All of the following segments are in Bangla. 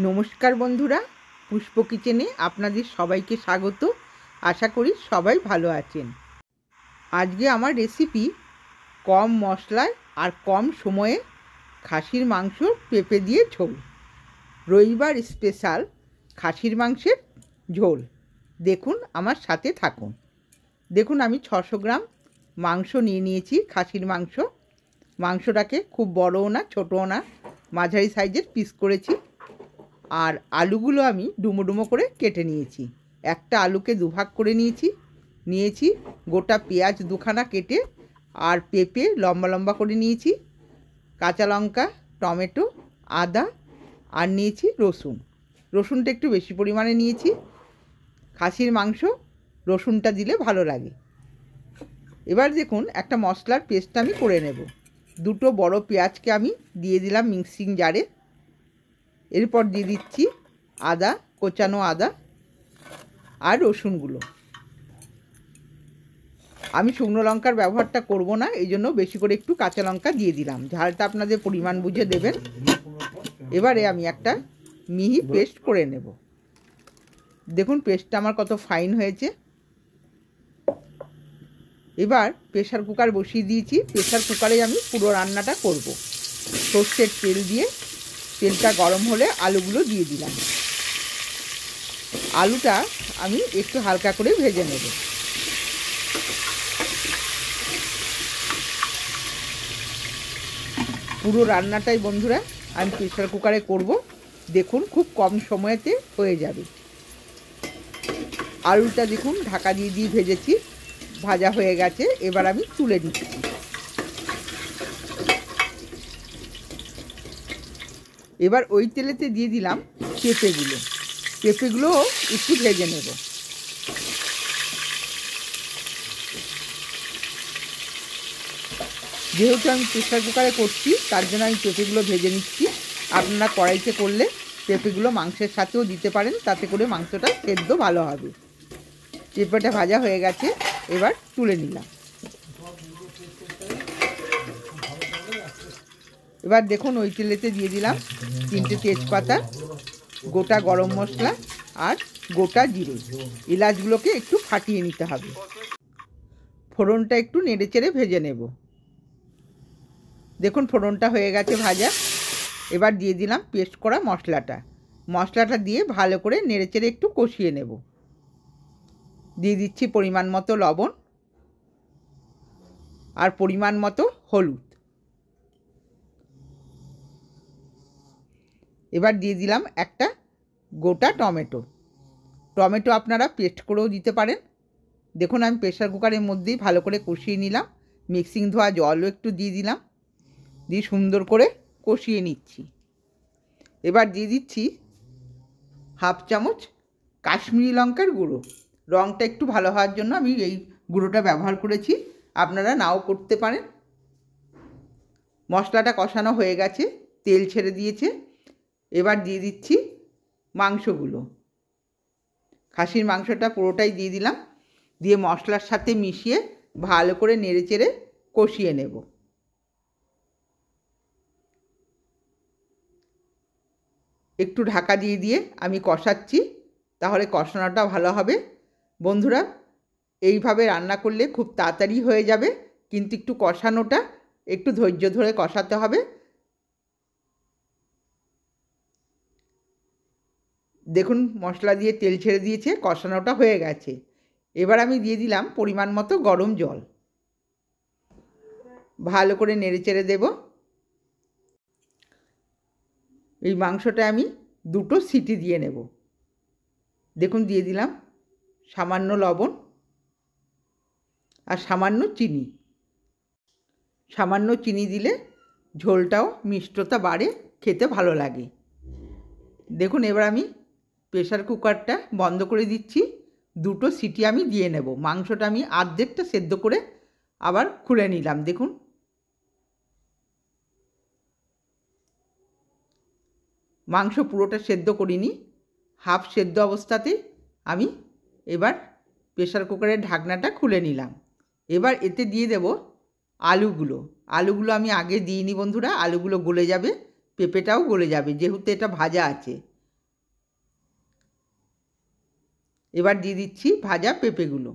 নমস্কার বন্ধুরা, পুষ্প কিচেনে আপনাদের সবাইকে স্বাগত। আশা করি সবাই ভালো আছেন। আজকে আমার রেসিপি কম মশলায় আর কম সময়ে খাসির মাংস পেঁপে দিয়ে ঝোল। রবিবার স্পেশাল খাসির মাংসের ঝোল। দেখুন, আমার সাথে থাকুন। দেখুন, আমি 600 গ্রাম মাংস নিয়ে নিয়েছি, খাসির মাংস। মাংসটাকে খুব বড়ও না ছোটও না, মাঝারি সাইজের পিস করেছি। আর আলুগুলো আমি ডুমো ডুমো করে কেটে নিয়েছি। একটা আলুকে দুভাগ করে নিয়েছি গোটা পেঁয়াজ দুখানা কেটে, আর পেঁপে লম্বা লম্বা করে নিয়েছি, কাঁচা লঙ্কা, টমেটো, আদা, আর নিয়েছি রসুনটা একটু বেশি পরিমাণে নিয়েছি। খাসির মাংস রসুনটা দিলে ভালো লাগে। এবার দেখুন, একটা মশলার পেস্ট আমি করে নেব। দুটো বড় পেঁয়াজকে আমি দিয়ে দিলাম মিক্সিং জারে। এরপর দিয়ে দিচ্ছি আদা, কোচানো আদা আর রসুনগুলো। আমি শুকনো লঙ্কার ব্যবহারটা করব না, এই জন্য বেশি করে একটু কাঁচা লঙ্কা দিয়ে দিলাম। ঝালটা আপনাদের পরিমাণ বুঝে দেবেন। এবারে আমি একটা মিহি পেস্ট করে নেব। দেখুন, পেস্টটা আমার কত ফাইন হয়েছে। এবার প্রেসার কুকার বসিয়ে দিয়েছি। প্রেসার কুকারে আমি পুরো রান্নাটা করব। সর্ষের তেল দিয়ে, তেলটা গরম হলে আলুগুলো দিয়ে দিলাম। আলুটা আমি একটু হালকা করে ভেজে নেব। পুরো রান্নাটাই বন্ধুরা আমি প্রেসার কুকারে করব। দেখুন, খুব কম সময়েতে হয়ে যাবে। আলুটা দেখুন ঢাকা দিয়ে ভেজেছি, ভাজা হয়ে গেছে। এবার আমি তুলে নিচ্ছি। এবার ওই তেলেতে দিয়ে দিলাম পেঁপেগুলো একটু ভেজে নেব। যেহেতু আমি প্রেসার কুকারে করছি, তার জন্য আমি পেঁপেগুলো ভেজে নিচ্ছি। আপনারা কড়াইতে করলে পেঁপেগুলো মাংসের সাথেও দিতে পারেন, তাতে করে মাংসটা সেদ্ধ ভালো হবে। পেঁপেটা ভাজা হয়ে গেছে, এবার তুলে নিলাম। এবার দেখুন, ওই তেলেতে দিয়ে দিলাম 3টে তেজপাতা, গোটা গরম মশলা আর গোটা জিরে। এলাচগুলোকে একটু ফাটিয়ে নিতে হবে। ফোড়নটা একটু নেড়ে চেড়ে ভেজে নেব। দেখুন, ফোড়নটা হয়ে গেছে ভাজা। এবার দিয়ে দিলাম পেস্ট করা মশলাটা দিয়ে ভালো করে নেড়ে চেড়ে একটু কষিয়ে নেব। দিয়ে দিচ্ছি পরিমাণ মতো লবণ আর পরিমাণ মতো হলুদ। এবার দিয়ে দিলাম একটা গোটা টমেটো আপনারা পেস্ট করেও দিতে পারেন। দেখুন, আমি প্রেসার কুকারের মধ্যেই ভালো করে কষিয়ে নিলাম। মিক্সিং ধোয়া জলও একটু দিয়ে দিলাম, দিয়ে সুন্দর করে কষিয়ে নিচ্ছি। এবার দিয়ে দিচ্ছি হাফ চামচ কাশ্মীরি লঙ্কার গুঁড়ো। রঙটা একটু ভালো হওয়ার জন্য আমি এই গুঁড়োটা ব্যবহার করেছি, আপনারা নাও করতে পারেন। মশলাটা কষানো হয়ে গেছে, তেল ছেড়ে দিয়েছে। এবার দিয়ে দিচ্ছি মাংসগুলো। খাসির মাংসটা পুরোটাই দিয়ে দিলাম, দিয়ে মশলার সাথে মিশিয়ে ভালো করে নেড়ে চেড়ে কষিয়ে নেব। একটু ঢাকা দিয়ে আমি কষাচ্ছি, তাহলে কষানোটা ভালো হবে। বন্ধুরা, এইভাবে রান্না করলে খুব তাড়াতাড়ি হয়ে যাবে, কিন্তু একটু কষানোটা একটু ধৈর্য ধরে কষাতে হবে। দেখুন, মশলা দিয়ে তেল ছেড়ে দিয়েছে, কষানোটা হয়ে গেছে। এবার আমি দিয়ে দিলাম পরিমাণ মতো গরম জল। ভালো করে নেড়ে চেড়ে দেব। এই মাংসটা আমি 2টো সিটি দিয়ে নেব। দেখুন, দিয়ে দিলাম সামান্য লবণ আর সামান্য চিনি দিলে ঝোলটাও মিষ্টতা বাড়ে, খেতে ভালো লাগে। দেখুন, এবার আমি প্রেসার কুকারটা বন্ধ করে দিচ্ছি। 2টো সিটি আমি দিয়ে নেব। মাংসটা আমি অর্ধেকটা সেদ্ধ করে আবার খুলে নিলাম। দেখুন, মাংস পুরোটা সেদ্ধ করিনি, হাফ সেদ্ধ অবস্থাতে আমি এবার প্রেসার কুকারের ঢাকনাটা খুলে নিলাম। এবার এতে দিয়ে দেব আলুগুলো আমি আগে দিইনি বন্ধুরা। আলুগুলো গলে যাবে, পেঁপেটাও গলে যাবে, যেহেতু এটা ভাজা আছে। এবার দিয়ে দিচ্ছি ভাজা পেঁপেগুলো।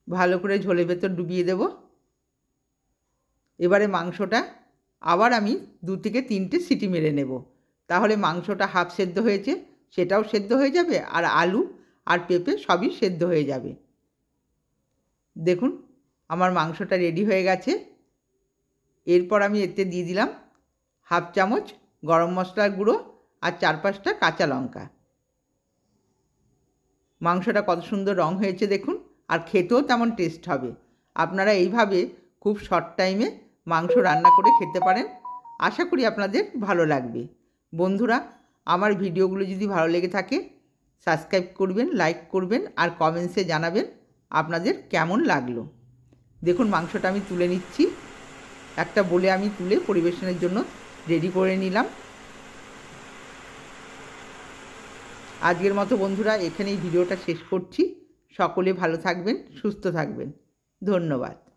ভালো করে ঝোলের ভেতর ডুবিয়ে দেব। এবারে মাংসটা আবার আমি 2 থেকে 3টে সিটি মেরে নেব। তাহলে মাংসটা হাফ সেদ্ধ হয়েছে সেটাও সেদ্ধ হয়ে যাবে, আর আলু আর পেঁপে সবই সেদ্ধ হয়ে যাবে। দেখুন আমার মাংসটা রেডি হয়ে গেছে। এরপর আমি এতে দিয়ে দিলাম হাফ চামচ গরম মশলার গুঁড়ো আর 4-5টা কাঁচা লঙ্কা। মাংসটা কত সুন্দর রং হয়েছে দেখুন, আর খেতেও তেমন টেস্ট হবে। আপনারা এইভাবে খুব শর্ট টাইমে মাংস রান্না করে খেতে পারেন। আশা করি আপনাদের ভালো লাগবে। বন্ধুরা, আমার ভিডিওগুলো যদি ভালো লেগে থাকে সাবস্ক্রাইব করবেন, লাইক করবেন আর কমেন্টসে জানাবেন আপনাদের কেমন লাগলো। দেখুন মাংসটা আমি তুলে নিচ্ছি। একটা বলে আমি তুলে পরিবেশনের জন্য রেডি করে নিলাম। আজকের মতো বন্ধুরা এখানেই ভিডিওটা শেষ করছি। সকলে ভালো থাকবেন, সুস্থ থাকবেন। ধন্যবাদ।